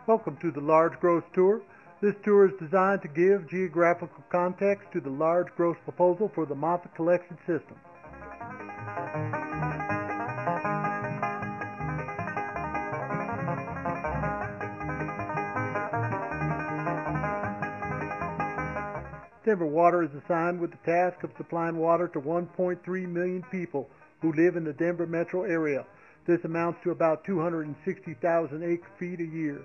Welcome to the Large Gross Tour. This tour is designed to give geographical context to the large gross proposal for the Moffett collection system. Denver Water is assigned with the task of supplying water to 1.3 million people who live in the Denver metro area. This amounts to about 260,000 acre-feet a year.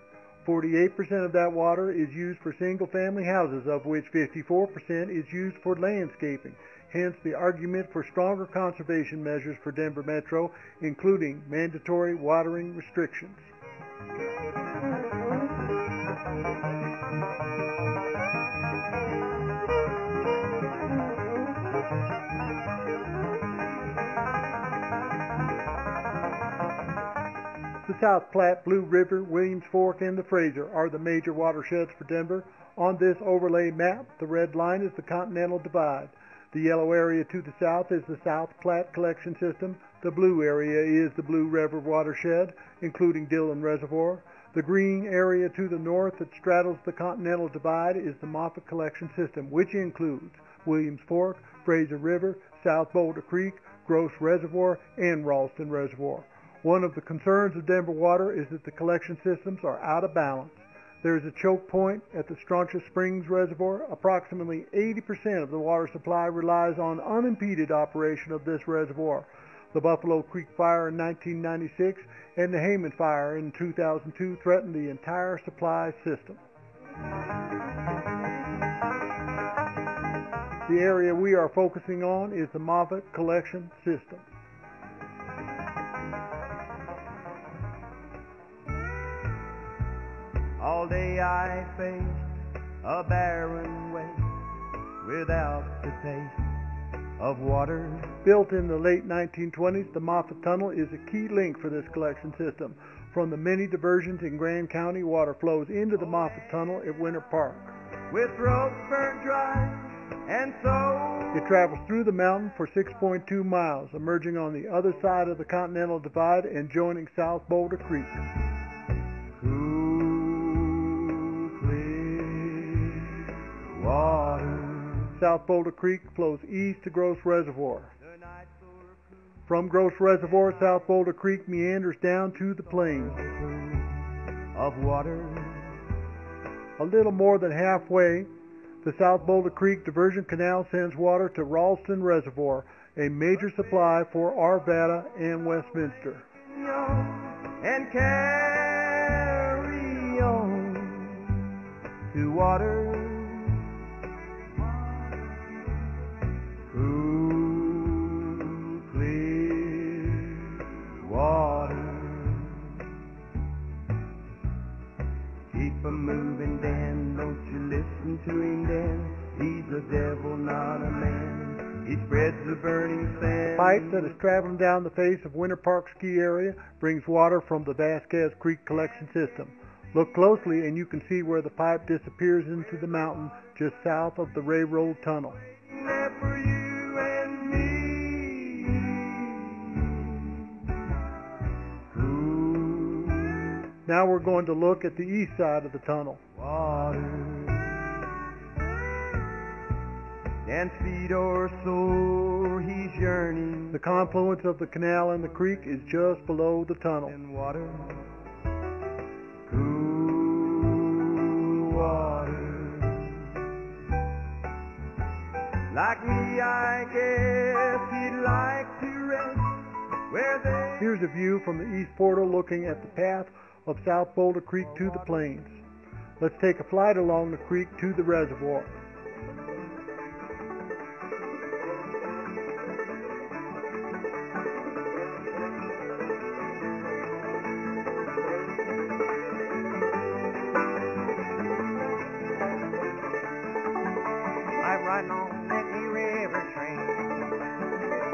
48% of that water is used for single-family houses, of which 54% is used for landscaping. Hence the argument for stronger conservation measures for Denver Metro, including mandatory watering restrictions. The South Platte, Blue River, Williams Fork, and the Fraser are the major watersheds for Denver. On this overlay map, the red line is the Continental Divide. The yellow area to the south is the South Platte collection system. The blue area is the Blue River watershed, including Dillon Reservoir. The green area to the north that straddles the Continental Divide is the Moffett collection system, which includes Williams Fork, Fraser River, South Boulder Creek, Gross Reservoir, and Ralston Reservoir. One of the concerns of Denver Water is that the collection systems are out of balance. There is a choke point at the Strontia Springs Reservoir. Approximately 80% of the water supply relies on unimpeded operation of this reservoir. The Buffalo Creek Fire in 1996 and the Hayman Fire in 2002 threatened the entire supply system. The area we are focusing on is the Moffett collection system. All day I faced a barren waste without the taste of water. Built in the late 1920s, the Moffett Tunnel is a key link for this collection system. From the many diversions in Grand County, water flows into the Moffett Tunnel at Winter Park. With throats burnt dry and so it travels through the mountain for 6.2 miles, emerging on the other side of the Continental Divide and joining South Boulder Creek. South Boulder Creek flows east to Gross Reservoir. From Gross Reservoir, South Boulder Creek meanders down to the plains. Of water. A little more than halfway, the South Boulder Creek Diversion Canal sends water to Ralston Reservoir, a major supply for Arvada and Westminster. And carry on to water. Moving Dan, don't you listen to him, Dan. He's a devil, not a man. He spreads the burning sand. The pipe that is traveling down the face of Winter Park ski area brings water from the Vasquez Creek collection system. Look closely and you can see where the pipe disappears into the mountain just south of the railroad tunnel. For you and me. Now we're going to look at the east side of the tunnel. Water. Dan's feet are sore, he's yearning. The confluence of the canal and the creek is just below the tunnel. And water. Cool water. Like me, I guess he'd like to rest where they... Here's a view from the east portal looking at the path of South Boulder Creek to the plains. Let's take a flight along the creek to the reservoir. I'm riding on that river train.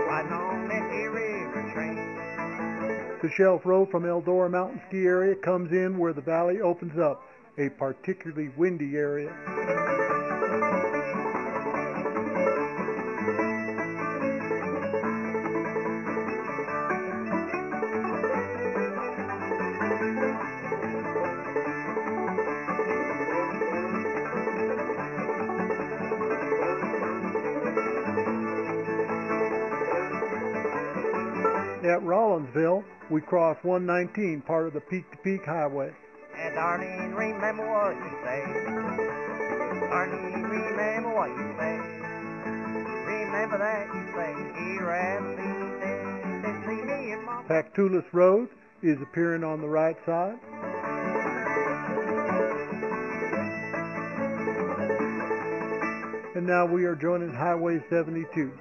Riding on that river train. The Shelf Road from Eldora Mountain Ski Area comes in where the valley opens up, a particularly windy area. At Rollinsville, we cross 119, part of the Peak to Peak Highway. And darling, remember what you say. Darling, remember what you say. Remember that you say, here at the see me in my... Pactolus Road is appearing on the right side. And now we are joining Highway 72.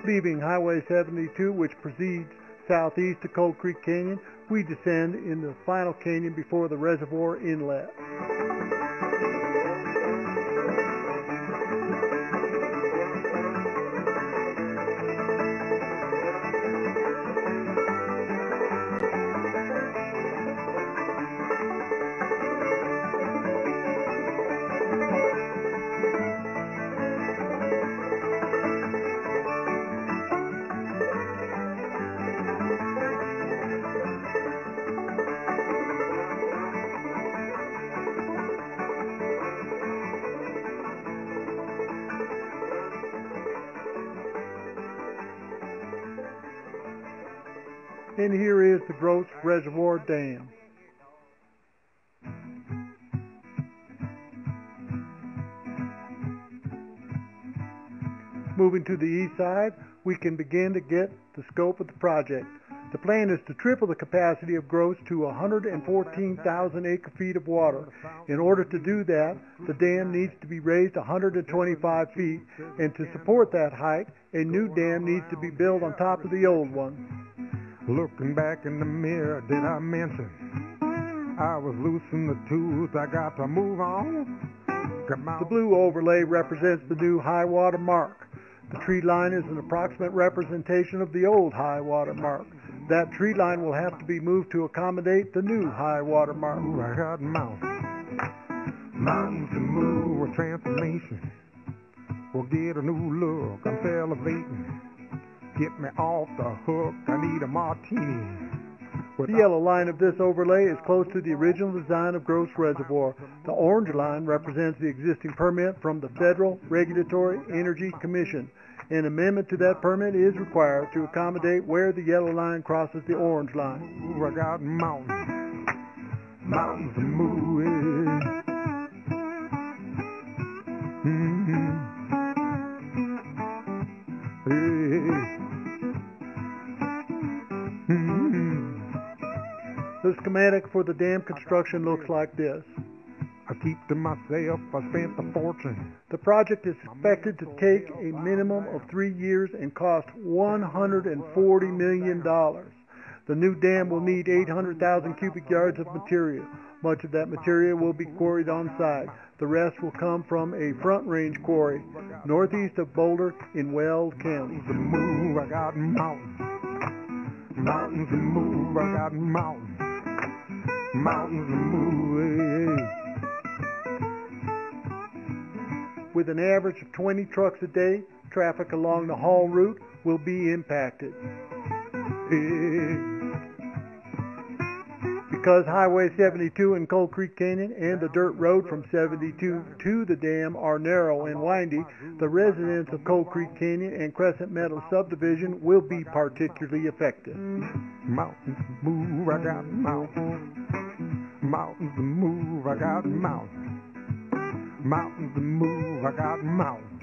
Leaving Highway 72, which proceeds southeast to Cold Creek Canyon, we descend in the final canyon before the reservoir inlet. And here is the Gross Reservoir Dam. Moving to the east side, we can begin to get the scope of the project. The plan is to triple the capacity of Gross to 114,000 acre-feet of water. In order to do that, the dam needs to be raised 125 feet, and to support that height, a new dam needs to be built on top of the old one. Looking back in the mirror, did I mention I was loosening the tools? I got to move on. The blue overlay represents the new high water mark. The tree line is an approximate representation of the old high water mark. That tree line will have to be moved to accommodate the new high water mark. Ooh, I got mountains to move, a transformation. We'll get a new look, I'm salivating. Get me off the hook, I need a martini. The yellow line of this overlay is close to the original design of Gross Reservoir. The orange line represents the existing permit from the Federal Regulatory Energy Commission. An amendment to that permit is required to accommodate where the yellow line crosses the orange line. Ooh, I got mountains to move. The schematic for the dam construction looks like this. I keep to myself, I spent a fortune. The project is expected to take a minimum of 3 years and cost $140 million. The new dam will need 800,000 cubic yards of material. Much of that material will be quarried on site. The rest will come from a front range quarry northeast of Boulder in Weld County. To move, I got mountains to move, I got mountains to move. With an average of 20 trucks a day, traffic along the haul route will be impacted. Because Highway 72 and Cold Creek Canyon and the dirt road from 72 to the dam are narrow and windy, the residents of Cold Creek Canyon and Crescent Meadows subdivision will be particularly affected. Mountains move, I got mountains. Mountains move, I got mountains. Mountains move, I got mountains.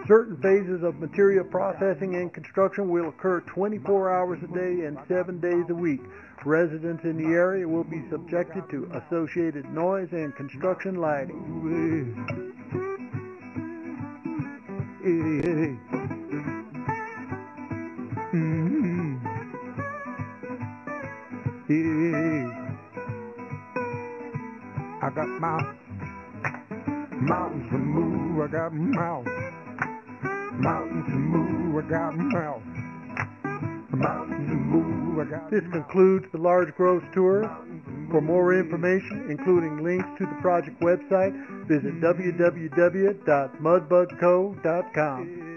Certain phases of material processing and construction will occur 24 hours a day and 7 days a week. Residents in the area will be subjected to associated noise and construction lighting. I got mountains to move, I got mountains to move, I got mountains to move, I got. This concludes the Large Gross Tour. For more information, including links to the project website, visit www.mudbugco.com.